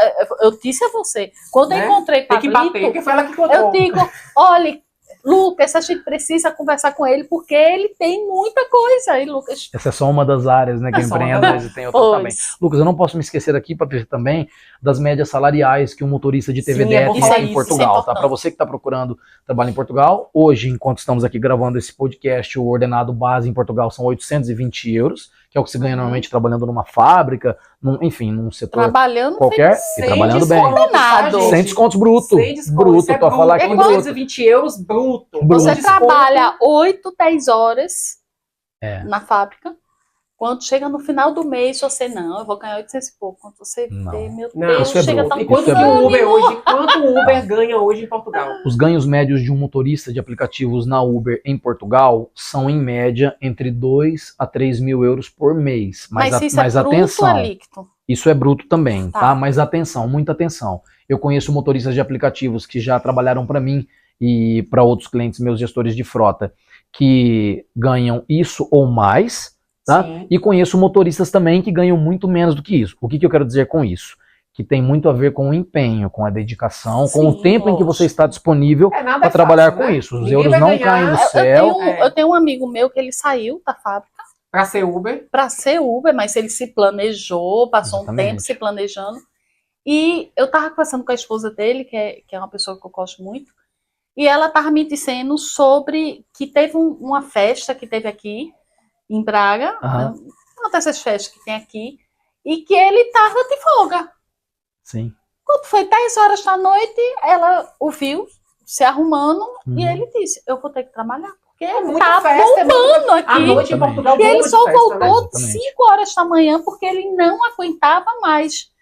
[SPEAKER 1] eu disse a você, quando eu
[SPEAKER 3] Né?
[SPEAKER 1] encontrei
[SPEAKER 3] Tem que bater,
[SPEAKER 1] Pablito,
[SPEAKER 3] porque foi ela que contou.
[SPEAKER 1] eu digo, olha, Lucas, a gente precisa conversar com ele, porque ele tem muita coisa. E Lucas,
[SPEAKER 2] Essa é só uma das áreas, né, que eu
[SPEAKER 3] É só uma
[SPEAKER 2] empreendo,
[SPEAKER 3] das
[SPEAKER 2] mas tem outras também.
[SPEAKER 1] pois,
[SPEAKER 2] Lucas, eu não posso me esquecer aqui, Patrícia, também, das médias salariais que um motorista de
[SPEAKER 3] Sim,
[SPEAKER 2] TVDE
[SPEAKER 3] é bom
[SPEAKER 2] tem
[SPEAKER 3] falar
[SPEAKER 2] aqui em
[SPEAKER 3] isso,
[SPEAKER 2] Portugal,
[SPEAKER 1] isso é
[SPEAKER 2] tá?
[SPEAKER 1] importante.
[SPEAKER 2] Para você que está procurando trabalho em Portugal, hoje, enquanto estamos aqui gravando esse podcast, o ordenado base em Portugal são 820 euros, que é o que se ganha normalmente trabalhando numa fábrica, enfim, num setor
[SPEAKER 1] trabalhando
[SPEAKER 2] qualquer, e trabalhando bem.
[SPEAKER 1] descoordenado.
[SPEAKER 3] gente?
[SPEAKER 2] Sem descontos bruto.
[SPEAKER 3] Sem desconto.
[SPEAKER 2] Bruto,
[SPEAKER 3] Isso é
[SPEAKER 2] tô a falar aqui
[SPEAKER 3] bruto.
[SPEAKER 2] bruto.
[SPEAKER 3] 220 euros bruto.
[SPEAKER 2] Bruto.
[SPEAKER 1] Você
[SPEAKER 3] Com desconto.
[SPEAKER 1] trabalha 8, 10 horas
[SPEAKER 2] É.
[SPEAKER 1] na fábrica. Quando chega no final do mês, você não, eu vou ganhar 800 e pouco. Quando você
[SPEAKER 2] Não.
[SPEAKER 1] vê, meu
[SPEAKER 3] Não,
[SPEAKER 1] Deus,
[SPEAKER 2] isso é
[SPEAKER 1] chega
[SPEAKER 2] bruto.
[SPEAKER 1] tão
[SPEAKER 3] E quanto
[SPEAKER 2] Isso é
[SPEAKER 3] que
[SPEAKER 2] bruto.
[SPEAKER 3] o Uber hoje, quanto o Uber ganha hoje em Portugal?
[SPEAKER 2] Os ganhos médios de um motorista de aplicativos na Uber em Portugal são, em média, entre 2 a 3 mil euros por mês.
[SPEAKER 1] Mas isso
[SPEAKER 2] mas
[SPEAKER 1] é bruto
[SPEAKER 2] atenção,
[SPEAKER 1] ou é líquido?
[SPEAKER 2] isso é bruto também,
[SPEAKER 1] Tá.
[SPEAKER 2] tá? Mas atenção, muita atenção. Eu conheço motoristas de aplicativos que já trabalharam para mim e para outros clientes, meus gestores de frota, que ganham isso ou mais, tá?
[SPEAKER 3] Sim.
[SPEAKER 2] E conheço motoristas também que ganham muito menos do que isso. O que eu quero dizer com isso? Que tem muito a ver com o empenho, com a dedicação, com o
[SPEAKER 1] Sim,
[SPEAKER 2] tempo em que você
[SPEAKER 1] lógico.
[SPEAKER 2] está disponível
[SPEAKER 3] É nada
[SPEAKER 2] para
[SPEAKER 3] é
[SPEAKER 2] trabalhar
[SPEAKER 3] fácil,
[SPEAKER 2] com
[SPEAKER 3] né?
[SPEAKER 2] isso. Os
[SPEAKER 3] Ninguém
[SPEAKER 2] euros
[SPEAKER 3] vai
[SPEAKER 2] não
[SPEAKER 3] ganhar-
[SPEAKER 2] caem do
[SPEAKER 1] Eu
[SPEAKER 2] céu.
[SPEAKER 1] eu tenho um amigo meu que ele saiu da fábrica
[SPEAKER 3] Para ser Uber.
[SPEAKER 1] para ser Uber, mas ele se planejou, passou um tempo
[SPEAKER 2] Exatamente.
[SPEAKER 1] se planejando. E eu tava conversando com a esposa dele, que é uma pessoa que eu gosto muito, e ela tava me dizendo sobre que teve uma festa que teve aqui em Braga,
[SPEAKER 2] Aham.
[SPEAKER 1] né, uma dessas festas que tem aqui, e que ele tava de folga.
[SPEAKER 2] Sim.
[SPEAKER 1] Quando foi 10 horas da noite, ela o viu se arrumando
[SPEAKER 2] Uhum.
[SPEAKER 1] e ele disse, eu vou ter que trabalhar, porque
[SPEAKER 3] muita
[SPEAKER 1] tá
[SPEAKER 3] festa, é
[SPEAKER 1] bombando
[SPEAKER 3] A
[SPEAKER 1] aqui.
[SPEAKER 3] noite em Portugal
[SPEAKER 1] E ele
[SPEAKER 3] bomba de
[SPEAKER 1] só
[SPEAKER 3] festa,
[SPEAKER 1] voltou
[SPEAKER 3] né?
[SPEAKER 2] Exatamente.
[SPEAKER 1] 5 horas da manhã porque ele não aguentava mais.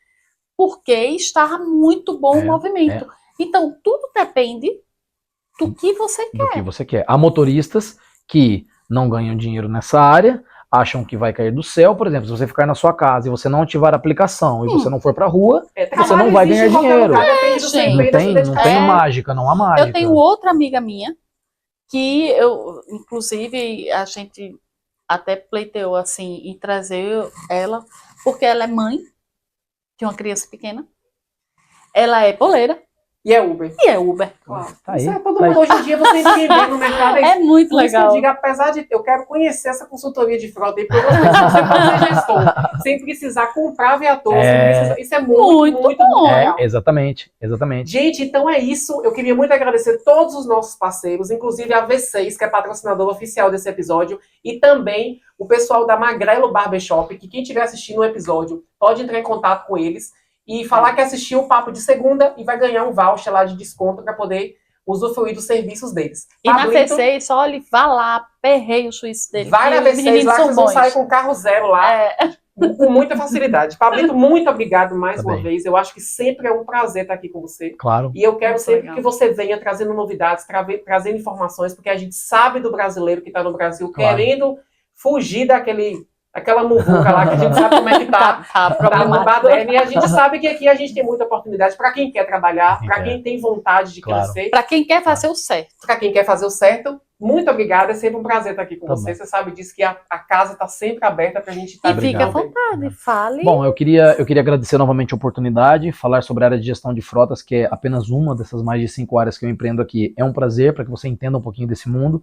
[SPEAKER 1] Porque estava muito bom o movimento. Então, tudo depende do que você
[SPEAKER 2] Do
[SPEAKER 1] quer.
[SPEAKER 2] que você quer. Há motoristas que não ganham dinheiro nessa área, acham que vai cair do céu. Por exemplo, se você ficar na sua casa e você não ativar a aplicação e você não for pra rua, você não vai ganhar dinheiro.
[SPEAKER 1] gente.
[SPEAKER 2] não tem mágica, não há mágica.
[SPEAKER 1] Eu tenho outra amiga minha que eu, inclusive, a gente até pleiteou assim em trazer ela, porque ela é mãe de uma criança pequena. Ela é boleira
[SPEAKER 3] E é Uber.
[SPEAKER 1] e é Uber.
[SPEAKER 3] Claro.
[SPEAKER 2] Tá aí,
[SPEAKER 3] Isso é todo
[SPEAKER 2] tá
[SPEAKER 3] mundo hoje em dia, você empreender no mercado.
[SPEAKER 1] É muito
[SPEAKER 3] Por isso que eu
[SPEAKER 1] legal.
[SPEAKER 3] digo, apesar de eu quero conhecer essa consultoria de frota aí, porque eu gostei de você pode ser gestor, sem precisar comprar viatura, isso é muito, muito
[SPEAKER 1] bom.
[SPEAKER 3] legal.
[SPEAKER 2] Exatamente.
[SPEAKER 3] Gente, então é isso. Eu queria muito agradecer todos os nossos parceiros, inclusive a V6, que é patrocinadora oficial desse episódio, e também o pessoal da Magrelo Barbershop, que quem estiver assistindo o episódio pode entrar em contato com eles e falar que assistiu o Papo de Segunda e vai ganhar um voucher lá de desconto para poder usufruir dos serviços deles.
[SPEAKER 1] E na
[SPEAKER 3] Pablito,
[SPEAKER 1] V6, olha, vá lá, perrei o juízo dele.
[SPEAKER 3] vai na
[SPEAKER 1] que os
[SPEAKER 3] V6
[SPEAKER 1] meninos
[SPEAKER 3] lá que
[SPEAKER 1] são
[SPEAKER 3] vocês vão
[SPEAKER 1] bons.
[SPEAKER 3] sair com carro zero lá.
[SPEAKER 1] É,
[SPEAKER 3] Com muita facilidade. Pablito, muito obrigado mais
[SPEAKER 2] Tá
[SPEAKER 3] uma
[SPEAKER 2] bem.
[SPEAKER 3] vez. Eu acho que sempre é um prazer estar aqui com você.
[SPEAKER 2] Claro.
[SPEAKER 3] E eu quero
[SPEAKER 1] Muito
[SPEAKER 3] sempre
[SPEAKER 1] legal.
[SPEAKER 3] que você venha trazendo novidades, trazendo informações, porque a gente sabe do brasileiro que está no Brasil
[SPEAKER 2] Claro.
[SPEAKER 3] querendo fugir daquela muvuca lá, que a gente sabe como é que tá.
[SPEAKER 1] tá
[SPEAKER 3] Tá no
[SPEAKER 1] problemático.
[SPEAKER 3] baderno, e a gente sabe que aqui a gente tem muita oportunidade para quem quer trabalhar,
[SPEAKER 2] Quem
[SPEAKER 3] para
[SPEAKER 2] quer.
[SPEAKER 3] quem tem vontade de
[SPEAKER 2] Claro.
[SPEAKER 3] crescer,
[SPEAKER 1] Para quem quer fazer o certo.
[SPEAKER 3] para quem quer fazer o certo. Muito obrigada, é sempre um prazer estar aqui com
[SPEAKER 2] Tá
[SPEAKER 3] você.
[SPEAKER 2] bom.
[SPEAKER 3] Você sabe disso, que a casa está sempre aberta para a gente estar
[SPEAKER 1] E fique à
[SPEAKER 2] Obrigado.
[SPEAKER 1] vontade, fale.
[SPEAKER 2] Bom, eu queria agradecer novamente a oportunidade, falar sobre a área de gestão de frotas, que é apenas uma dessas mais de 5 áreas que eu empreendo aqui. É um prazer para que você entenda um pouquinho desse mundo.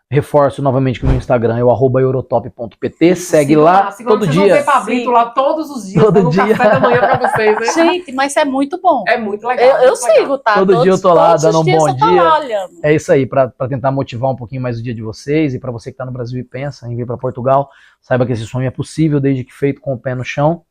[SPEAKER 2] Reforço novamente que o meu Instagram é o @eurotop.pt. Segue lá todo
[SPEAKER 3] vocês
[SPEAKER 2] dia.
[SPEAKER 3] Vão ver Pablito lá todos os dias,
[SPEAKER 2] Todo
[SPEAKER 3] dando
[SPEAKER 2] dia.
[SPEAKER 3] café da manhã pra vocês, né?
[SPEAKER 1] Gente, mas é muito bom.
[SPEAKER 3] É muito legal.
[SPEAKER 1] Eu
[SPEAKER 3] muito legal.
[SPEAKER 1] sigo, tá?
[SPEAKER 2] Todo dia eu tô lá,
[SPEAKER 1] todos os
[SPEAKER 2] dando um
[SPEAKER 1] dias
[SPEAKER 2] bom
[SPEAKER 1] eu tô
[SPEAKER 2] dia.
[SPEAKER 1] lá olhando.
[SPEAKER 2] É isso aí, para tentar motivar um pouquinho mais o dia de vocês e para você que está no Brasil e pensa em vir para Portugal, saiba que esse sonho é possível desde que feito com o pé no chão.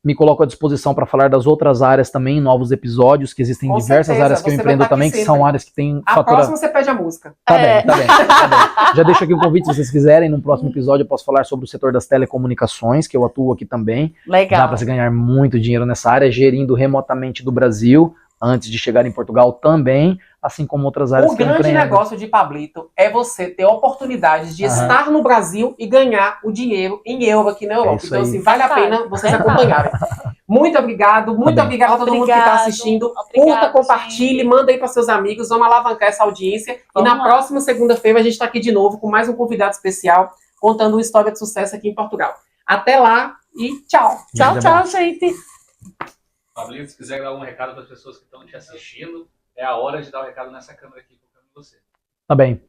[SPEAKER 2] Me coloco à disposição para falar das outras áreas também, em novos episódios, que existem
[SPEAKER 3] Com
[SPEAKER 2] diversas
[SPEAKER 3] certeza,
[SPEAKER 2] áreas que eu
[SPEAKER 3] você
[SPEAKER 2] empreendo
[SPEAKER 3] vai estar
[SPEAKER 2] também,
[SPEAKER 3] aqui
[SPEAKER 2] que são
[SPEAKER 3] sempre.
[SPEAKER 2] áreas que têm
[SPEAKER 3] A
[SPEAKER 2] fatura...
[SPEAKER 3] próxima você pede a música.
[SPEAKER 2] Tá
[SPEAKER 1] É.
[SPEAKER 2] bem, tá bem, tá bem. Já deixo aqui o convite, se vocês quiserem, no próximo episódio eu posso falar sobre o setor das telecomunicações, que eu atuo aqui também.
[SPEAKER 1] Legal.
[SPEAKER 2] Dá para se ganhar muito dinheiro nessa área, gerindo remotamente do Brasil, antes de chegar em Portugal também, assim como outras áreas
[SPEAKER 3] O
[SPEAKER 2] que eu
[SPEAKER 3] grande
[SPEAKER 2] empreendo.
[SPEAKER 3] negócio de Pablito é você ter oportunidades de estar no Brasil e ganhar o dinheiro em euro aqui na Europa.
[SPEAKER 2] isso
[SPEAKER 3] Então,
[SPEAKER 2] aí.
[SPEAKER 3] assim, vale a pena vocês
[SPEAKER 1] Verdade.
[SPEAKER 3] acompanharem. Muito obrigado, muito
[SPEAKER 2] bem.
[SPEAKER 3] obrigado a todo mundo que está assistindo.
[SPEAKER 1] Obrigado,
[SPEAKER 3] Curta, compartilhe,
[SPEAKER 1] gente.
[SPEAKER 3] manda aí para seus amigos, vamos alavancar essa audiência.
[SPEAKER 1] Vamos
[SPEAKER 3] e na
[SPEAKER 1] lá.
[SPEAKER 3] próxima segunda-feira a gente está aqui de novo com mais um convidado especial, contando uma história de sucesso aqui em Portugal. Até lá e tchau!
[SPEAKER 1] Tchau, tchau, gente.
[SPEAKER 4] Pablito, se quiser dar um recado para as pessoas que estão te assistindo, é a hora de dar o recado nessa câmera aqui, focando em você.
[SPEAKER 2] Tá bem.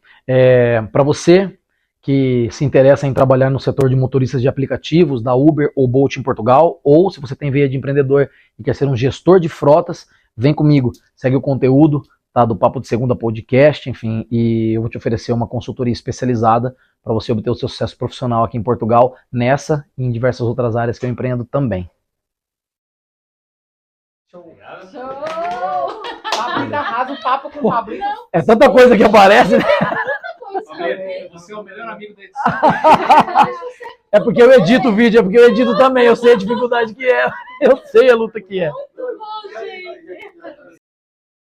[SPEAKER 2] Para você que se interessa em trabalhar no setor de motoristas de aplicativos da Uber ou Bolt em Portugal, ou se você tem veia de empreendedor e quer ser um gestor de frotas, vem comigo, segue o conteúdo, tá, do Papo de Segunda Podcast, enfim, e eu vou te oferecer uma consultoria especializada para você obter o seu sucesso profissional aqui em Portugal, nessa e em diversas outras áreas que eu empreendo também.
[SPEAKER 4] Obrigado.
[SPEAKER 3] Pablito arrasa o papo com o Pablito.
[SPEAKER 2] É tanta coisa que aparece, né?
[SPEAKER 4] Pablito, você é o melhor amigo da edição.
[SPEAKER 2] É porque eu edito o vídeo, é porque eu edito também, eu sei a dificuldade que é, eu sei a luta que é.
[SPEAKER 1] Muito bom.